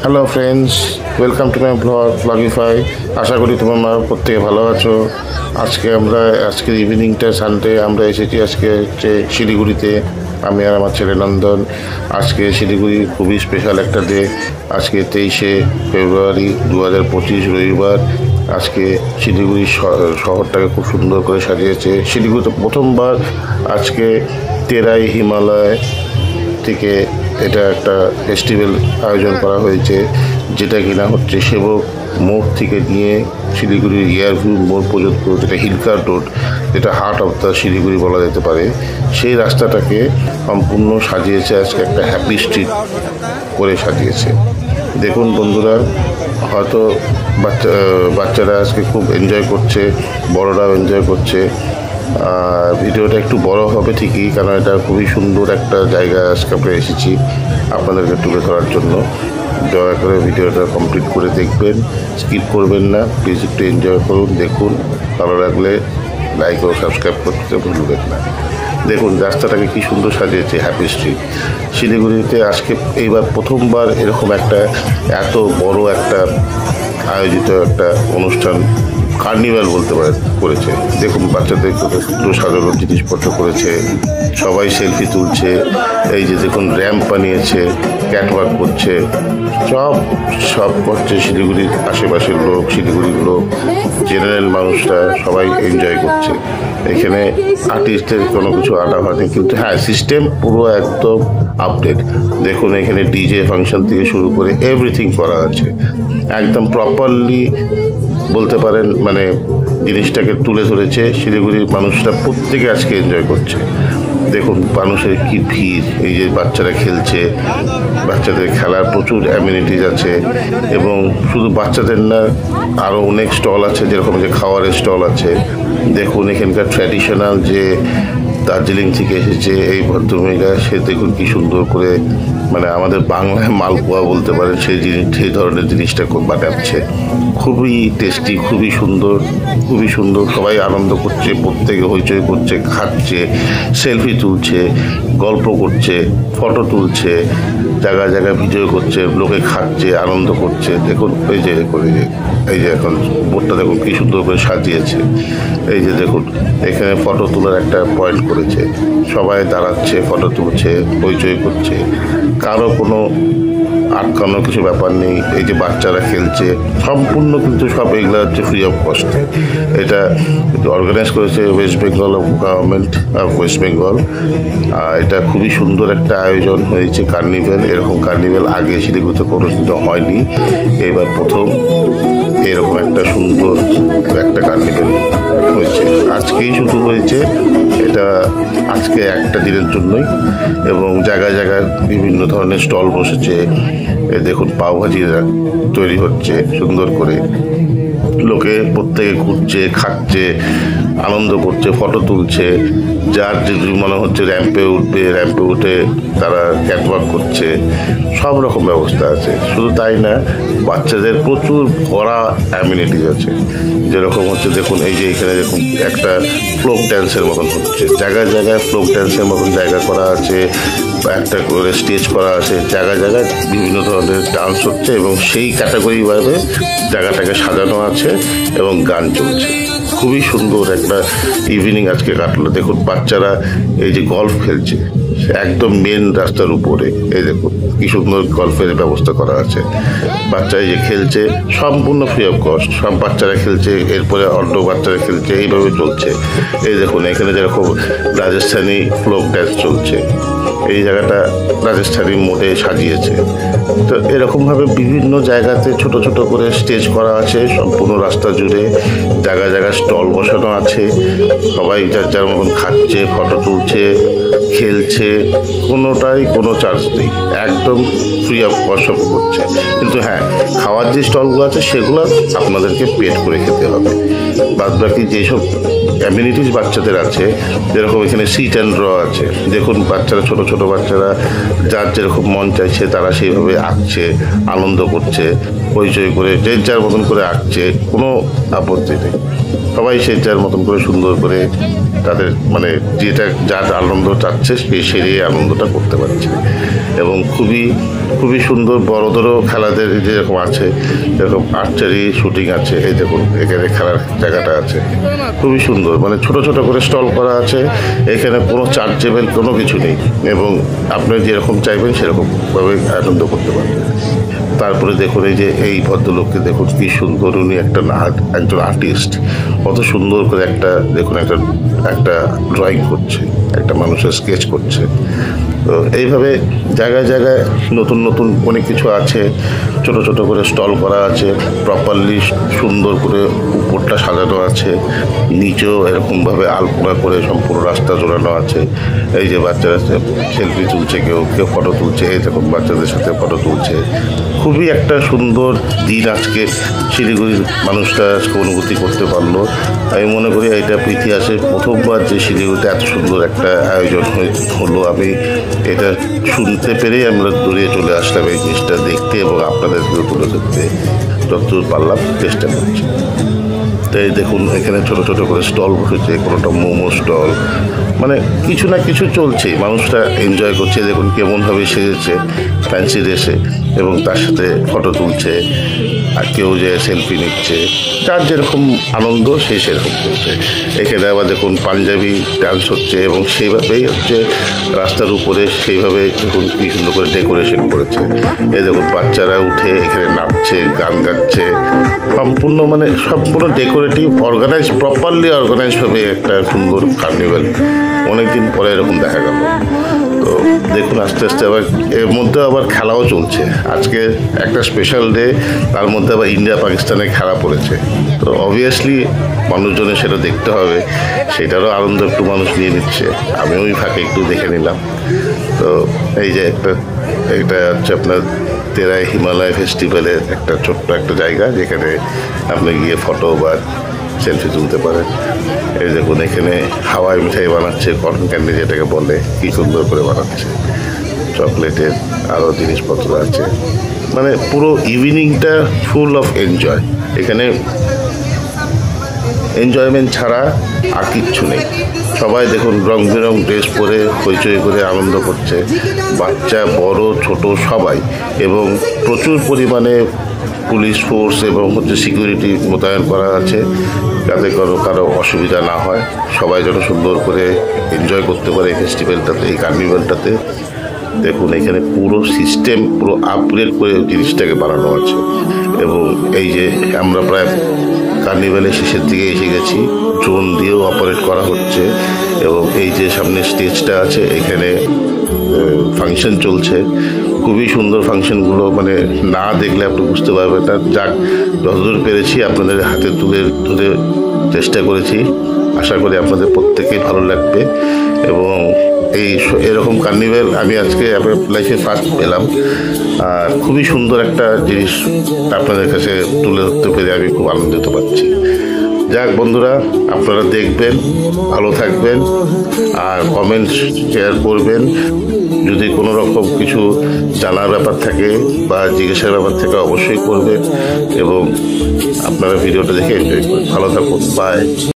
Hello friends, welcome to my Blogify. আশা করি তোমরা প্রত্যেকে ভালো আছো। আজকের ইভিনিংটা সানডে আমরা এসেছি আজকে হচ্ছে শিলিগুড়িতে। আমি আর আমার ছেলে নন্দন। আজকে শিলিগুড়ি খুবই স্পেশাল একটা ডে। আজকে 23শে ফেব্রুয়ারি 2025 রবিবার। আজকে শিলিগুড়ি শহরটাকে খুব সুন্দর করে সাজিয়েছে। শিলিগুড়িতে প্রথমবার আজকে তেরাই হিমালয় থেকে এটা একটা ফেস্টিভ্যাল আয়োজন করা হয়েছে, যেটা কিনা হচ্ছে সেবক মোড় থেকে নিয়ে শিলিগুড়ির এয়ারভিউ মোড় পর্যন্ত, যেটা হিলকার রোড, যেটা হার্ট অফ দ্য শিলিগুড়ি বলা যেতে পারে, সেই রাস্তাটাকে সম্পূর্ণ সাজিয়েছে আজকে একটা হ্যাপি স্ট্রিট করে সাজিয়েছে। দেখুন বন্ধুরা, হয়তো বাচ্চারা আজকে খুব এনজয় করছে, বড়রাও এনজয় করছে। ভিডিওটা একটু বড় হবে ঠিকই, কারণ এটা খুবই সুন্দর একটা জায়গা আজকে আমরা এসেছি আপনাদেরকে তুলে ধরার জন্য। দয়া করে ভিডিওটা কমপ্লিট করে দেখবেন, স্কিপ করবেন না, প্লিজ একটু এনজয় করুন। দেখুন, ভালো লাগলে লাইক ও সাবস্ক্রাইব করতে ভুলবেন না। দেখুন রাস্তাটাকে কি সুন্দর সাজিয়েছে হ্যাপি স্ট্রিট। শিলিগুড়িতে আজকে এইবার প্রথমবার এরকম একটা এত বড় একটা আয়োজিত একটা অনুষ্ঠান, কার্নিভাল বলতে পারে, করেছে। দেখুন বাচ্চাদের কত সুন্দর সাজানোর জিনিসপত্র করেছে, সবাই সেলফি তুলছে। এই যে দেখুন র্যাম্প বানিয়েছে, ক্যাটওয়াক করছে, সব করছে শিলিগুড়ির আশেপাশের লোক, শিলিগুড়ির লোক, জেনারেল মানুষরা সবাই এনজয় করছে। এখানে আর্টিস্টের কোনো কিছু আনা হয়নি, কিন্তু হ্যাঁ সিস্টেম পুরো একদম আপডেট। দেখুন এখানে ডিজে ফাংশন থেকে শুরু করে এভরিথিং করা আছে, একদম প্রপারলি বলতে পারেন। মানে জিনিসটাকে তুলে ধরেছে। শিলিগুড়ির মানুষরা প্রত্যেকে আজকে এনজয় করছে। দেখুন মানুষের কি ভিড়, এই যে বাচ্চারা খেলছে, বাচ্চাদের খেলার প্রচুর অ্যামিনিটিস আছে। এবং শুধু বাচ্চাদের না, আরও অনেক স্টল আছে, যেরকম যে খাওয়ারের স্টল আছে। দেখুন এখানকার ট্র্যাডিশনাল যে দার্জিলিং থেকে এসেছে এই ভদ্রমহিলা, সে দেখুন কি সুন্দর করে, মানে আমাদের বাংলায় মালপোয়া বলতে পারেন, সেই ধরনের জিনিসটা বানাচ্ছে। খুবই টেস্টি, খুবই সুন্দর। সবাই আনন্দ করছে, প্রত্যেকে হইচই করছে, খাচ্ছে, সেলফি তুলছে, গল্প করছে, ফটো তুলছে, জায়গায় জায়গায় ভিডিও করছে, লোকে খাচ্ছে, আনন্দ করছে। দেখুন এই যে এখন বোর্ডটা দেখুন কি সুন্দর করে সাজিয়েছে। এই যে দেখুন এখানে ফটো তোলার একটা পয়েন্ট করেছে, সবাই দাঁড়াচ্ছে, ফটো তুলছে, হইচই করছে, কারো কোনো আটকানোর কিছু ব্যাপার নেই। এই যে বাচ্চারা খেলছে, সম্পূর্ণ কিন্তু সব এগুলো হচ্ছে ফ্রি অফ কস্ট। এটা অর্গানাইজ করেছে West Bengal government of West Bengal. এটা খুবই সুন্দর একটা আয়োজন হয়েছে কার্নিভ্যাল। এরকম কার্নিভ্যাল আগে শিলিগুড়িতে কোনোদিনও হয়নি, এবার প্রথম এরকম একটা সুন্দর একটা কার্নিভ্যাল হয়েছে। আজকেই শুরু হয়েছে এটা, আজকে একটা দিনের জন্যই। এবং জায়গায় জায়গায় বিভিন্ন ধরনের স্টল বসেছে। দেখুন পাওভাজি তৈরি হচ্ছে সুন্দর করে, লোকে প্রত্যেকে ঘুরছে, খাচ্ছে, আনন্দ করছে, ফটো তুলছে। যার যে মনে হচ্ছে র্যাম্পে উঠে তারা ক্যাটওয়াক করছে, সব রকম ব্যবস্থা আছে। শুধু তাই না, বাচ্চাদের প্রচুর ভরা অ্যামিনিটিস আছে। যেরকম হচ্ছে দেখুন এই যে এখানে দেখুন একটা ফোক ড্যান্সের মতন হচ্ছে, জায়গায় জায়গায় ফোক ড্যান্সের মতন জায়গা করা আছে, একটা করে স্টেজ করা আছে, জায়গায় জায়গায় বিভিন্ন ধরনের ডান্স হচ্ছে, এবং সেই ক্যাটাগরিভাবে জায়গাটাকে সাজানো আছে এবং গান চলছে। খুবই সুন্দর একটা ইভিনিং আজকে কাটলো। দেখুন বাচ্চারা এই যে গল্ফ খেলছে একদম মেন রাস্তার উপরে, এই দেখুন কি সুন্দর গল্ফের ব্যবস্থা করা আছে। বাচ্চা এই যে খেলছে সম্পূর্ণ ফ্রি অফ কস্ট, সব বাচ্চারা খেলছে, এরপরে অন্য বাচ্চারা খেলছে, এইভাবে চলছে। এই দেখুন এখানে যেরকম রাজস্থানি ফোক ড্যান্স চলছে, এই জায়গাটা রাজস্থানী মোডে সাজিয়েছে। তো এরকমভাবে বিভিন্ন জায়গাতে ছোট ছোট করে স্টেজ করা আছে সম্পূর্ণ রাস্তা জুড়ে, জায়গায় জায়গায় স্টল বসানো আছে। সবাই যার যার মতন খাচ্ছে, ফটো তুলছে, খেলছে, কোনোটাই কোনো চার্জ নেই, একদম ফ্রি অফ কস্ট সব করছে। কিন্তু হ্যাঁ, খাওয়ার যে স্টলগুলো আছে সেগুলো আপনাদেরকে পেড করে খেতে হবে। বাদ বাকি যেসব অ্যামিনিটিস বাচ্চাদের আছে, যেরকম এখানে সিট অ্যান্ড ড্র আছে। দেখুন বাচ্চারা, ছোট ছোট বাচ্চারা যার যেরকম মন চাইছে তারা সেইভাবে আঁকছে, আনন্দ করছে, হইচই করে যে যার মতন করে আঁকছে, কোনো আপত্তি নেই। সবাই সে যার মতন করে সুন্দর করে তাদের মানে যেটা যার আনন্দ চাচ্ছে সেই আনন্দটা করতে পারছে। এবং খুবই খুবই সুন্দর বড়দেরও খেলাদের যেরকম আছে, যেরকম আর্চারি শুটিং আছে, এই দেখুন এখানে খেলার জায়গাটা আছে, খুবই সুন্দর। মানে ছোট ছোট করে স্টল করা আছে, এখানে কোনো চার্জেবল কোনো কিছু নেই, এবং আপনি যেরকম চাইবেন সেরকমভাবে আনন্দ করতে পারবেন। তারপরে দেখুন এই যে এই ভদ্রলোককে দেখুন কি সুন্দর, উনি একজন আর্টিস্ট, কত সুন্দর করে দেখুন একটা ড্রয়িং করছে, একটা মানুষের স্কেচ করছে। তো এইভাবে জায়গায় জায়গায় নতুন নতুন অনেক কিছু আছে, ছোট ছোট করে স্টল করা আছে, প্রপারলি সুন্দর করে উপরটা সাজানো আছে, নিচেও এরকমভাবে আলপনা করে সম্পূর্ণ রাস্তা জোড়ানো আছে। এই যে বাচ্চারা সেলফি তুলছে, কেউ কেউ ফটো তুলছে, এই দেখুন বাচ্চাদের সাথে ফটো তুলছে। খুবই একটা সুন্দর দিন আজকে শিলিগুড়ির মানুষটা আজকে অনুভূতি করতে পারলো। আমি মনে করি এটা ইতিহাসে প্রথমবার যে শিলিগুড়িতে এত সুন্দর একটা আয়োজন হলো। আমি এটা শুনতে পেরেই আমরা দূরিয়ে চলে আসলাম এই জিনিসটা দেখতে, এবং আপনাদেরকেও তুলে ধরতে যতদূর পারলাম চেষ্টা করছি। তাই দেখুন এখানে ছোট ছোট করে স্টল বসেছে, কোনোটা মোমো স্টল, মানে কিছু না কিছু চলছে, মানুষরা এনজয় করছে। দেখুন কেমনভাবে সেজেছে ফ্যান্সি ড্রেসে, এবং তার সাথে ফটো তুলছে, আর কেউ যে সেলফি নিচ্ছে, যার যেরকম আনন্দ সেরকম করছে। এখানে আবার দেখুন পাঞ্জাবি ডান্স হচ্ছে, এবং সেইভাবেই হচ্ছে রাস্তার উপরে সেইভাবে দেখুন কি সুন্দর করে ডেকোরেশন করেছে। এই দেখুন বাচ্চারা উঠে এখানে নাচছে, গান গাচ্ছে, সম্পূর্ণ ডেকোরেটিভ, প্রপারলি অর্গানাইজভাবে একটা সুন্দর কার্নিভাল অনেকদিন পরে এরকম দেখা গেল। তো দেখুন আস্তে আস্তে আবার এর মধ্যে আবার খেলাও চলছে। আজকে একটা স্পেশাল ডে, তার মধ্যে আবার ইন্ডিয়া পাকিস্তানের খেলা পড়েছে। তো অবভিয়াসলি মানুষজনের সেটা দেখতে হবে, সেটারও আনন্দ একটু মানুষ নিয়ে নিচ্ছে। আমিও ওই ফাঁকে একটু দেখে নিলাম। তো এই যে এটা হচ্ছে আপনার তেরাই হিমালয় ফেস্টিভ্যালের একটা ছোট্ট একটা জায়গা, যেখানে আপনি গিয়ে ফটো বা সেলফি তুলতে পারেন। এই দেখুন এখানে হাওয়াই মিঠাই বানাচ্ছে, কটন ক্যান্ডি যেটাকে বলে, কি সুন্দর করে বানাচ্ছে। চকলেটের আরও জিনিসপত্র আছে, মানে পুরো ইভিনিংটা ফুল অফ এনজয়। এখানে এনজয়মেন্ট ছাড়া আর কিচ্ছু নেই। সবাই দেখুন রং বেরং ড্রেস পরে হইচই করে আনন্দ করছে, বাচ্চা বড় ছোট সবাই, এবং প্রচুর পরিমাণে পুলিশ ফোর্স এবং সিকিউরিটি মোতায়েন করা আছে, যাতে কারো অসুবিধা না হয়, সবাই যেন সুন্দর করে এনজয় করতে পারে এই ফেস্টিভ্যালটাতে, এই কার্নিভালটাতে। দেখুন এখানে পুরো সিস্টেম পুরো আপগ্রেড করে জিনিসটাকে বানানো আছে। এবং এই যে আমরা প্রায় কার্নিভালের শেষের দিকে এসে গেছি, ড্রোন দিয়েও অপারেট করা হচ্ছে, এবং এই যে সামনে স্টেজটা আছে, এখানে ফাংশন চলছে। খুবই সুন্দর ফাংশনগুলো, মানে না দেখলে আপনি বুঝতে পারবেন না। যাক, যতদূর পেরেছি আপনাদের হাতে তুলে চেষ্টা করেছি। আশা করি আপনাদের প্রত্যেকেই ভালো লাগবে। এবং এরকম কার্নিভাল আমি আজকে আমার লাইফে ফার্স্ট পেলাম, আর খুবই সুন্দর একটা জিনিস আপনাদের কাছে তুলে ধরতে পেরে আমি খুব আনন্দিত পাচ্ছি। যাক বন্ধুরা, আপনারা দেখবেন, ভালো থাকবেন, আর কমেন্টস শেয়ার করবেন। যদি কোনো রকম কিছু জানার ব্যাপার থাকে বা জিজ্ঞাসার ব্যাপার থাকে অবশ্যই করবেন, এবং আপনারা ভিডিওটা দেখে এনজয় করুন। ভালো থাকুন, বাই।